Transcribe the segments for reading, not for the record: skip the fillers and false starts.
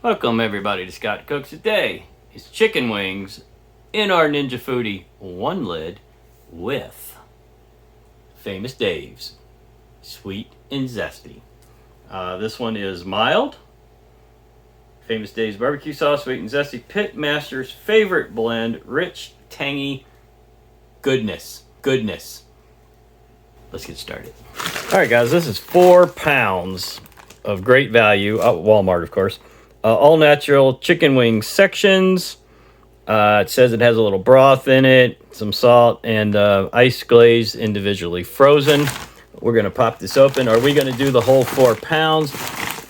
Welcome everybody to Scott Cooks. Today is chicken wings in our Ninja FOODI one lid with Famous Dave's Sweet and Zesty. This one is mild. Famous Dave's barbecue sauce, sweet and zesty, Pitmaster's favorite blend, rich, tangy goodness. Let's get started. All right, guys, this is 4 pounds of great value, Walmart, of course. All natural chicken wing sections. It says it has a little broth in it, some salt, and ice glazed individually frozen. We're going to pop this open. Are we going to do the whole 4 pounds?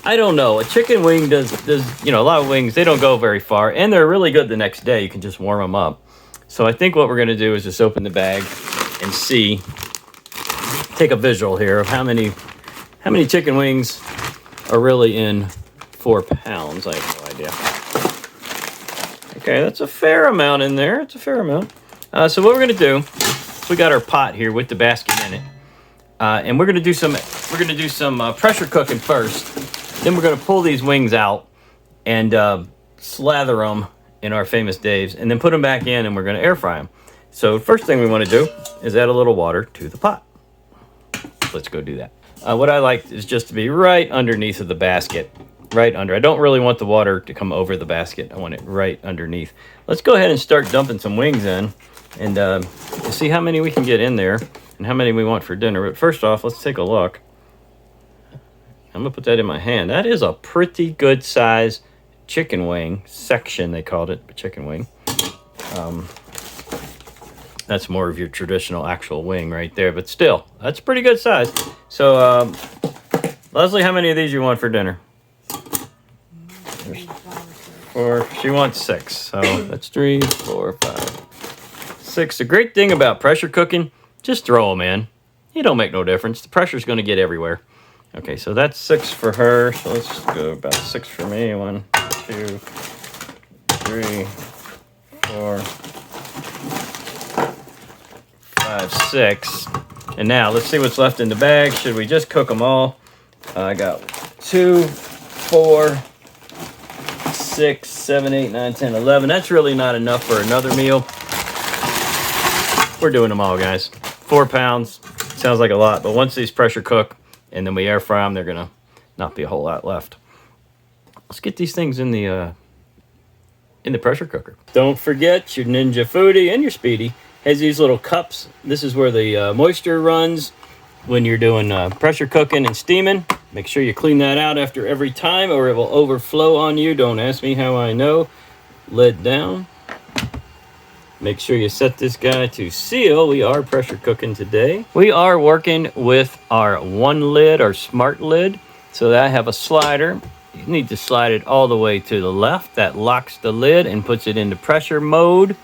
I don't know. A chicken wing does, a lot of wings, they don't go very far, and they're really good the next day. You can just warm them up. So I think what we're going to do is just open the bag and see, take a visual here of how many chicken wings are really in 4 pounds. I have no idea. Okay, that's a fair amount in there. It's a fair amount. So what we're gonna do is we got our pot here with the basket in it, and we're gonna do some pressure cooking first. Then we're gonna pull these wings out and slather them in our Famous Dave's, and then put them back in, and we're gonna air fry them. So first thing we want to do is add a little water to the pot. Let's go do that. What I like is just to be right underneath of the basket. Right under. I don't really want the water to come over the basket. I want it right underneath. Let's go ahead and start dumping some wings in and see how many we can get in there and how many we want for dinner. But first off, let's take a look. I'm going to put that in my hand. That is a pretty good size chicken wing section, they called it, a chicken wing. That's more of your traditional actual wing right there, but still, that's pretty good size. So, Leslie, how many of these you want for dinner? 4. She wants 6. So that's 3, 4, 5, 6. The great thing about pressure cooking, just throw them in. It don't make no difference. The pressure's going to get everywhere. Okay, so that's 6 for her. So let's go about 6 for me. 1, 2, 3, 4, 5, 6. And now let's see what's left in the bag. Should we just cook them all? I got 2, 4, 6, 7, 8, 9, 10, 11. That's really not enough for another meal. We're doing them all, guys. 4 pounds. Sounds like a lot, but once these pressure cook and then we air fry them, they're gonna not be a whole lot left. Let's get these things in the pressure cooker. Don't forget your Ninja FOODI and your Speedy has these little cups. This is where the moisture runs when you're doing pressure cooking and steaming. Make sure you clean that out after every time or it will overflow on you. Don't ask me how I know. Lid down. Make sure you set this guy to seal. We are pressure cooking today. We are working with our one lid, our smart lid. So I have a slider. You need to slide it all the way to the left. That locks the lid and puts it into pressure mode.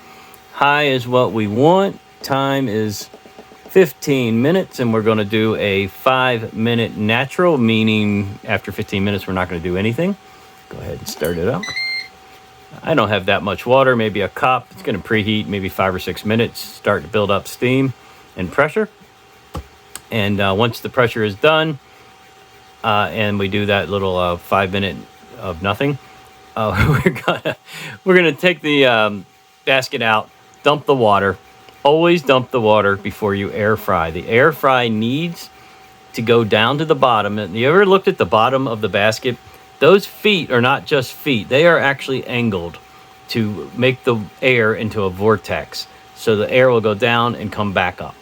High is what we want. Time is 15 minutes, and we're going to do a 5-minute natural, meaning after 15 minutes we're not going to do anything. Go ahead and start it up. I don't have that much water, maybe a cup. It's going to preheat maybe 5 or 6 minutes, start to build up steam and pressure. And once the pressure is done, and we do that little 5 minute of nothing, we're gonna take the basket out, dump the water. Always dump the water before you air fry. The air fry needs to go down to the bottom. And you ever looked at the bottom of the basket? Those feet are not just feet. They are actually angled to make the air into a vortex. So the air will go down and come back up.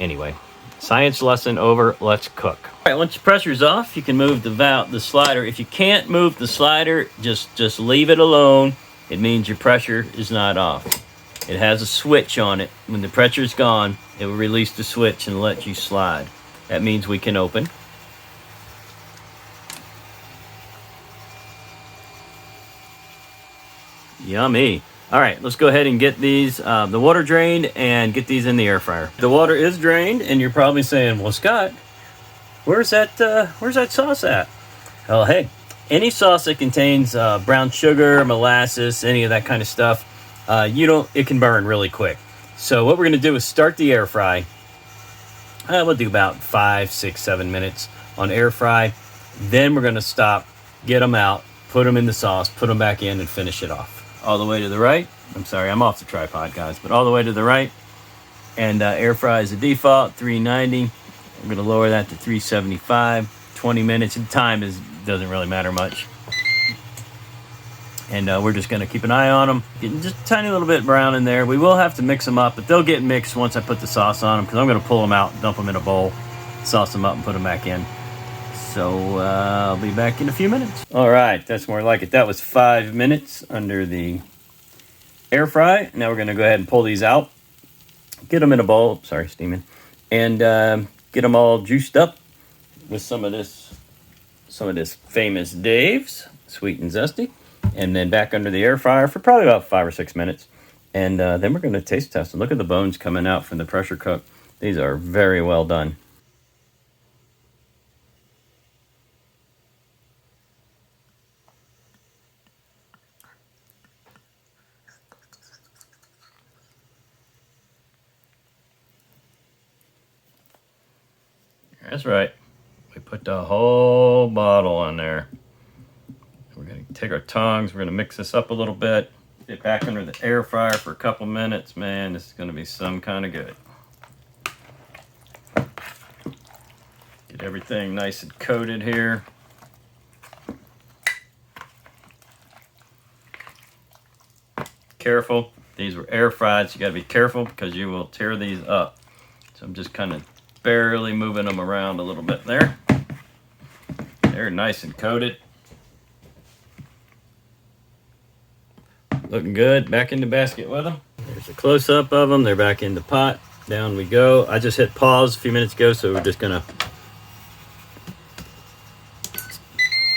Anyway, science lesson over. Let's cook. All right, once the pressure's off, you can move the slider. If you can't move the slider, just leave it alone. It means your pressure is not off. It has a switch on it. When the pressure's gone, it will release the switch and let you slide. That means we can open. Yummy. All right, let's go ahead and get these, the water drained and get these in the air fryer. The water is drained, and you're probably saying, well, Scott, where's that sauce at? Oh, hey, any sauce that contains brown sugar, molasses, any of that kind of stuff, it can burn really quick. So what we're going to do is start the air fry. We'll do about 5, 6, 7 minutes on air fry. Then we're going to stop, get them out, put them in the sauce, put them back in, and finish it off. All the way to the right. I'm sorry, I'm off the tripod, guys, but all the way to the right. And air fry is the default, 390. I'm gonna lower that to 375. 20 minutes. And time doesn't really matter much. And we're just gonna keep an eye on them, getting just a tiny little bit brown in there. We will have to mix them up, but they'll get mixed once I put the sauce on them, because I'm gonna pull them out, dump them in a bowl, sauce them up, and put them back in. So I'll be back in a few minutes. All right, that's more like it. That was 5 minutes under the air fry. Now we're gonna go ahead and pull these out, get them in a bowl, sorry, steaming, and get them all juiced up with some of this Famous Dave's, sweet and zesty, and then back under the air fryer for probably about 5 or 6 minutes. And then we're gonna taste test them. Look at the bones coming out from the pressure cook. These are very well done. That's right. We put the whole bottle on there. We're going to take our tongs. We're going to mix this up a little bit. Get back under the air fryer for a couple minutes. Man, this is going to be some kind of good. Get everything nice and coated here. Careful. These were air fried, so you got to be careful because you will tear these up. So I'm just kind of barely moving them around a little bit there. They're nice and coated. Looking good. Back in the basket with them. There's a close-up of them. They're back in the pot. Down we go. I just hit pause a few minutes ago, so we're just gonna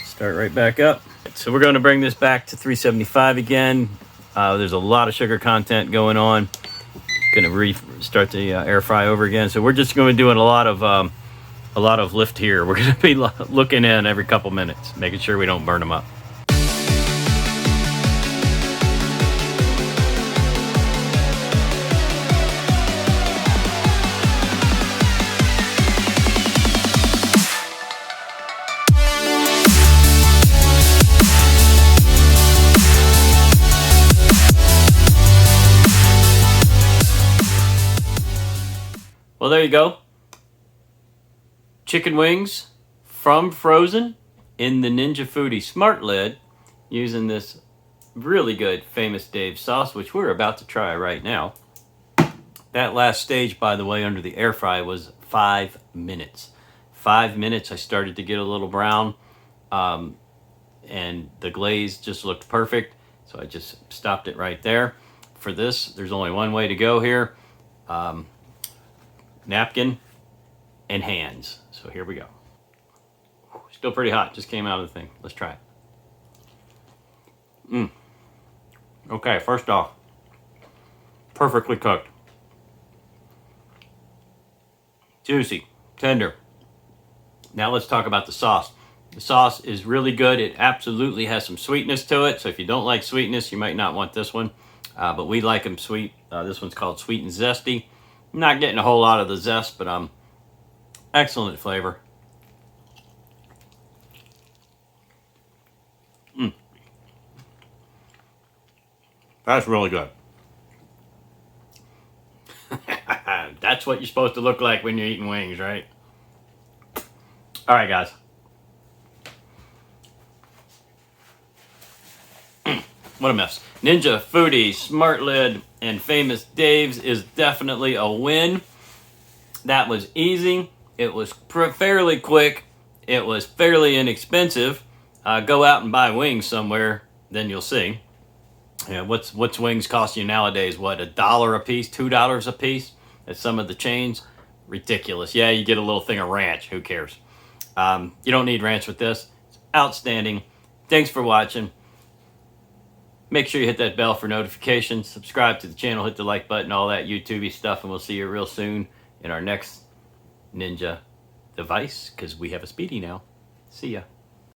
start right back up. So we're going to bring this back to 375 again. There's a lot of sugar content going on. Gonna restart the air fry over again. So we're just going to be doing a lot of lift here. We're going to be looking in every couple minutes, making sure we don't burn them up. Well, there you go. Chicken wings from frozen in the Ninja FOODI Smart Lid using this really good Famous Dave's sauce, which we're about to try right now. That last stage, by the way, under the air fry was 5 minutes. 5 minutes, I started to get a little brown, and the glaze just looked perfect, so I just stopped it right there. For this, there's only one way to go here. Napkin and hands. So here we go. Still pretty hot. Just came out of the thing. Let's try it. Okay, first off, perfectly cooked. Juicy, tender. Now let's talk about the sauce. The sauce is really good. It absolutely has some sweetness to it. So if you don't like sweetness, you might not want this one. But we like them sweet. This one's called Sweet and Zesty. I'm not getting a whole lot of the zest, but excellent flavor. That's really good. That's what you're supposed to look like when you're eating wings, right? All right, guys. What a mess. Ninja FOODI Smart Lid and Famous Dave's is definitely a win. That was easy. It was fairly quick. It was fairly inexpensive. Go out and buy wings somewhere, then you'll see. Yeah, what's wings cost you nowadays? What, $1 a piece, $2 a piece at some of the chains? Ridiculous. Yeah, you get a little thing of ranch. Who cares? You don't need ranch with this. It's outstanding. Thanks for watching. Make sure you hit that bell for notifications. Subscribe to the channel. Hit the like button. All that YouTube-y stuff. And we'll see you real soon in our next Ninja device, because we have a Speedy now. See ya.